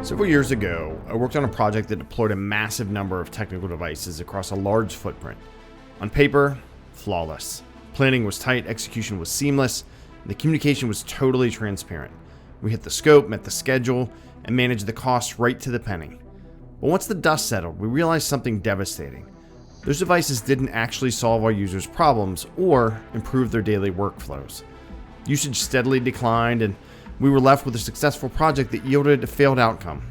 Several years ago, I worked on a project that deployed a massive number of technical devices across a large footprint. On paper, flawless. Planning was tight, execution was seamless, and the communication was totally transparent. We hit the scope, met the schedule, and managed the costs right to the penny. But once the dust settled, we realized something devastating. Those devices didn't actually solve our users' problems or improve their daily workflows. Usage steadily declined, and we were left with a successful project that yielded a failed outcome.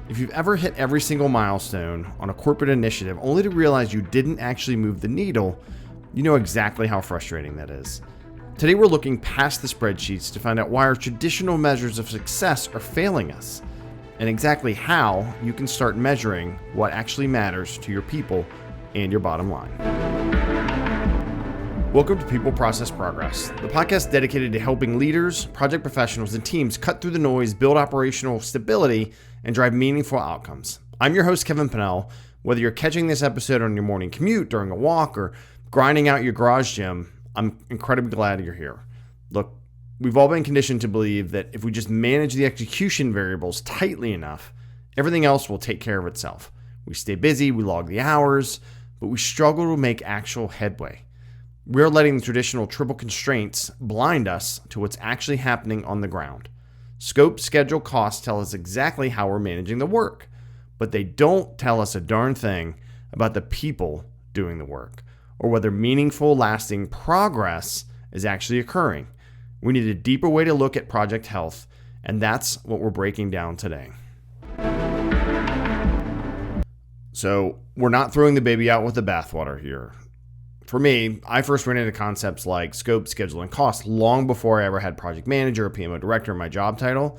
If you've ever hit every single milestone on a corporate initiative only to realize you didn't actually move the needle, you know exactly how frustrating that is. Today we're looking past the spreadsheets to find out why our traditional measures of success are failing us, and exactly how you can start measuring what actually matters to your people and your bottom line. Welcome to People Process Progress, the podcast dedicated to helping leaders, project professionals, and teams cut through the noise, build operational stability, and drive meaningful outcomes. I'm your host, Kevin Pennell. Whether you're catching this episode on your morning commute, during a walk, or grinding out your garage gym, I'm incredibly glad you're here. Look, we've all been conditioned to believe that if we just manage the execution variables tightly enough, everything else will take care of itself. We stay busy, we log the hours, but we struggle to make actual headway. We're letting the traditional triple constraints blind us to what's actually happening on the ground. Scope, schedule, cost tell us exactly how we're managing the work, but they don't tell us a darn thing about the people doing the work or whether meaningful, lasting progress is actually occurring. We need a deeper way to look at project health, and that's what we're breaking down today. So we're not throwing the baby out with the bathwater here. For me, I first ran into concepts like scope, schedule, and cost long before I ever had project manager or PMO director in my job title.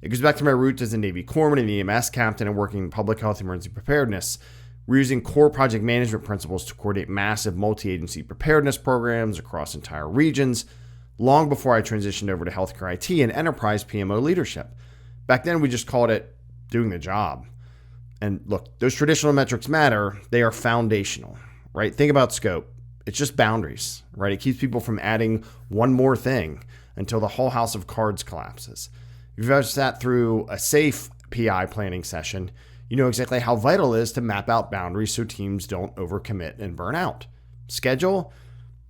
It goes back to my roots as a Navy corpsman and EMS captain and working in public health emergency preparedness. We're using core project management principles to coordinate massive multi-agency preparedness programs across entire regions long before I transitioned over to healthcare IT and enterprise PMO leadership. Back then, we just called it doing the job. And look, those traditional metrics matter. They are foundational, right? Think about scope. It's just boundaries, right? It keeps people from adding one more thing until the whole house of cards collapses. If you've ever sat through a safe PI planning session, you know exactly how vital it is to map out boundaries so teams don't overcommit and burn out. Schedule,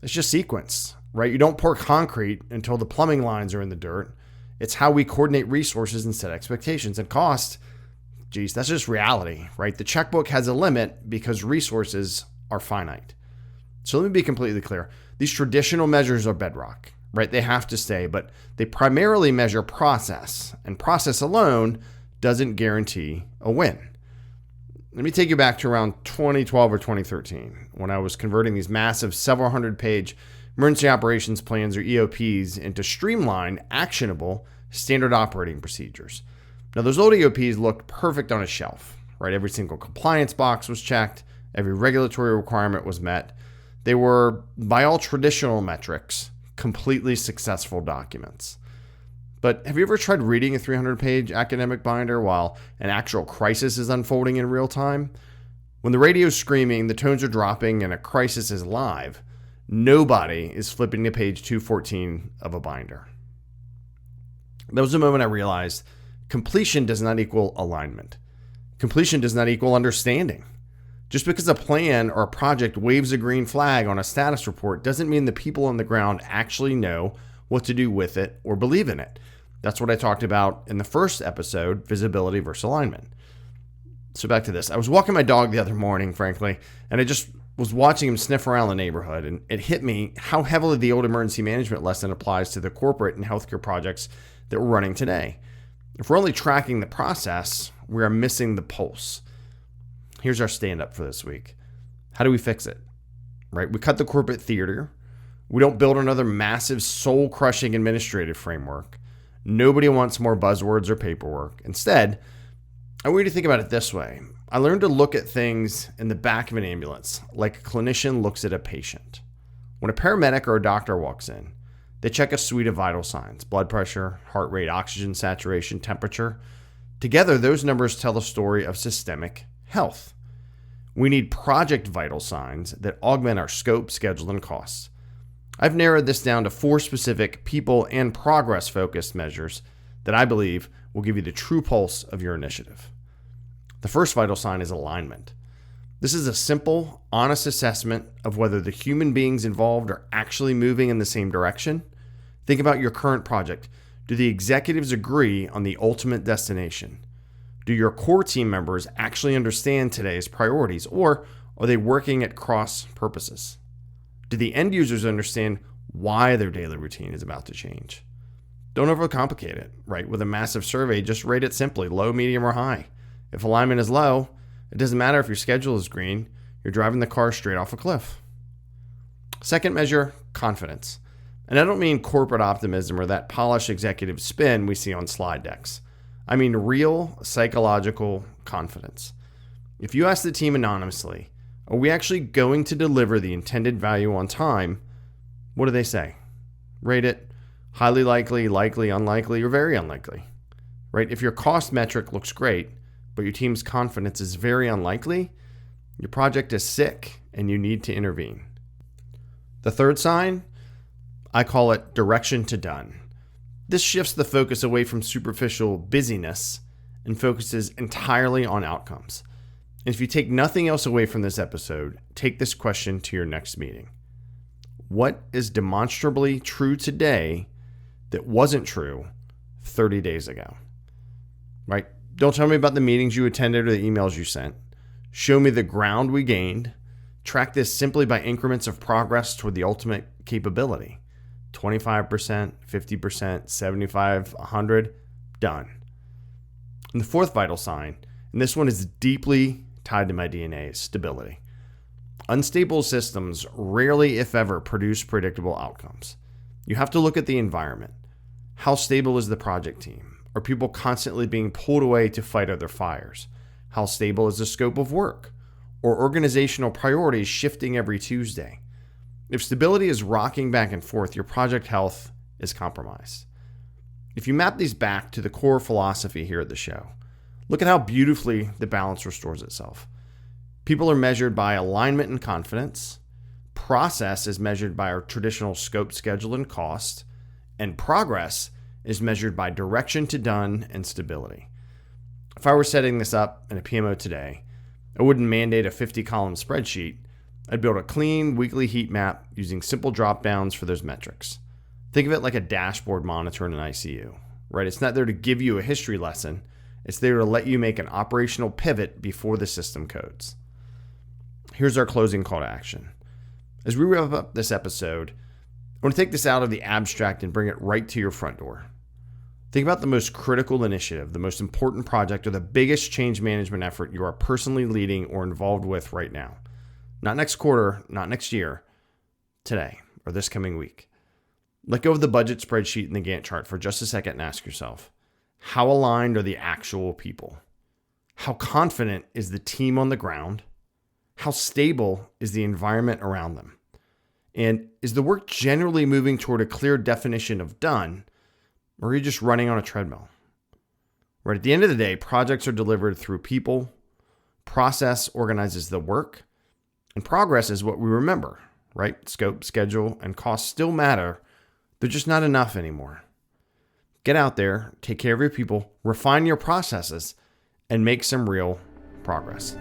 it's just sequence, right? You don't pour concrete until the plumbing lines are in the dirt. It's how we coordinate resources and set expectations. And cost, geez, that's just reality, right? The checkbook has a limit because resources are finite. So let me be completely clear. These traditional measures are bedrock, right? They have to stay, but they primarily measure process, and process alone doesn't guarantee a win. Let me take you back to around 2012 or 2013 when I was converting these massive several hundred page emergency operations plans or EOPs into streamlined, actionable, standard operating procedures. Now those old EOPs looked perfect on a shelf, right? Every single compliance box was checked. Every regulatory requirement was met. They were, by all traditional metrics, completely successful documents. But have you ever tried reading a 300-page academic binder while an actual crisis is unfolding in real time? When the radio's screaming, the tones are dropping, and a crisis is live, nobody is flipping to page 214 of a binder. That was the moment I realized completion does not equal alignment. Completion does not equal understanding. Just because a plan or a project waves a green flag on a status report doesn't mean the people on the ground actually know what to do with it or believe in it. That's what I talked about in the first episode, visibility versus alignment. So back to this. I was walking my dog the other morning, frankly, and I just was watching him sniff around the neighborhood, and it hit me how heavily the old emergency management lesson applies to the corporate and healthcare projects that we're running today. If we're only tracking the process, we are missing the pulse. Here's our stand-up for this week. How do we fix it? Right? We cut the corporate theater. We don't build another massive soul-crushing administrative framework. Nobody wants more buzzwords or paperwork. Instead, I want you to think about it this way. I learned to look at things in the back of an ambulance like a clinician looks at a patient. When a paramedic or a doctor walks in, they check a suite of vital signs: blood pressure, heart rate, oxygen saturation, temperature. Together, those numbers tell a story of systemic health. We need project vital signs that augment our scope, schedule, and costs. I've narrowed this down to 4 specific people and progress-focused measures that I believe will give you the true pulse of your initiative. The first vital sign is alignment. This is a simple, honest assessment of whether the human beings involved are actually moving in the same direction. Think about your current project. Do the executives agree on the ultimate destination? Do your core team members actually understand today's priorities, or are they working at cross purposes? Do the end users understand why their daily routine is about to change? Don't overcomplicate it, right? With a massive survey, just rate it simply, low, medium, or high. If alignment is low, it doesn't matter if your schedule is green, you're driving the car straight off a cliff. Second measure, confidence. And I don't mean corporate optimism or that polished executive spin we see on slide decks. I mean real psychological confidence. If you ask the team anonymously, are we actually going to deliver the intended value on time? What do they say? Rate it highly likely, likely, unlikely, or very unlikely, right? If your cost metric looks great, but your team's confidence is very unlikely, your project is sick and you need to intervene. The third sign, I call it direction to done. This shifts the focus away from superficial busyness and focuses entirely on outcomes. And if you take nothing else away from this episode, take this question to your next meeting. What is demonstrably true today that wasn't true 30 days ago? Right? Don't tell me about the meetings you attended or the emails you sent. Show me the ground we gained. Track this simply by increments of progress toward the ultimate capability. 25%, 50%, 75, 100, done. And the fourth vital sign, and this one is deeply tied to my DNA, is stability. Unstable systems rarely, if ever, produce predictable outcomes. You have to look at the environment. How stable is the project team? Are people constantly being pulled away to fight other fires? How stable is the scope of work? Or organizational priorities shifting every Tuesday? If stability is rocking back and forth, your project health is compromised. If you map these back to the core philosophy here at the show, look at how beautifully the balance restores itself. People are measured by alignment and confidence. Process is measured by our traditional scope, schedule, and cost. And progress is measured by direction to done and stability. If I were setting this up in a PMO today, I wouldn't mandate a 50-column spreadsheet. I'd build a clean weekly heat map using simple drop downs for those metrics. Think of it like a dashboard monitor in an ICU, right? It's not there to give you a history lesson. It's there to let you make an operational pivot before the system codes. Here's our closing call to action. As we wrap up this episode, I want to take this out of the abstract and bring it right to your front door. Think about the most critical initiative, the most important project, or the biggest change management effort you are personally leading or involved with right now. Not next quarter, not next year, today or this coming week. Let go of the budget spreadsheet and the Gantt chart for just a second and ask yourself, how aligned are the actual people? How confident is the team on the ground? How stable is the environment around them? And is the work generally moving toward a clear definition of done, or are you just running on a treadmill? Right at the end of the day, projects are delivered through people, process organizes the work, and progress is what we remember, right? Scope, schedule, and cost still matter. They're just not enough anymore. Get out there, take care of your people, refine your processes, and make some real progress.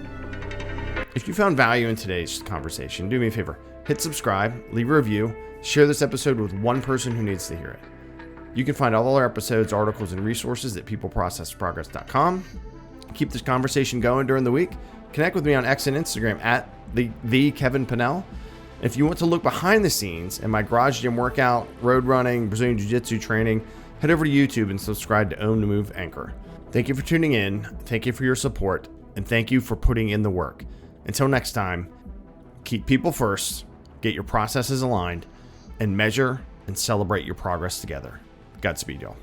If you found value in today's conversation, do me a favor. Hit subscribe, leave a review, share this episode with one person who needs to hear it. You can find all our episodes, articles, and resources at peopleprocessprogress.com. Keep this conversation going during the week. Connect with me on X and Instagram at the Kevin Pinnell. If you want to look behind the scenes in my garage gym workout, road running, Brazilian Jiu-Jitsu training, head over to YouTube and subscribe to Own the Move Anchor. Thank you for tuning in. Thank you for your support. And thank you for putting in the work. Until next time, keep people first, get your processes aligned, and measure and celebrate your progress together. Godspeed, y'all.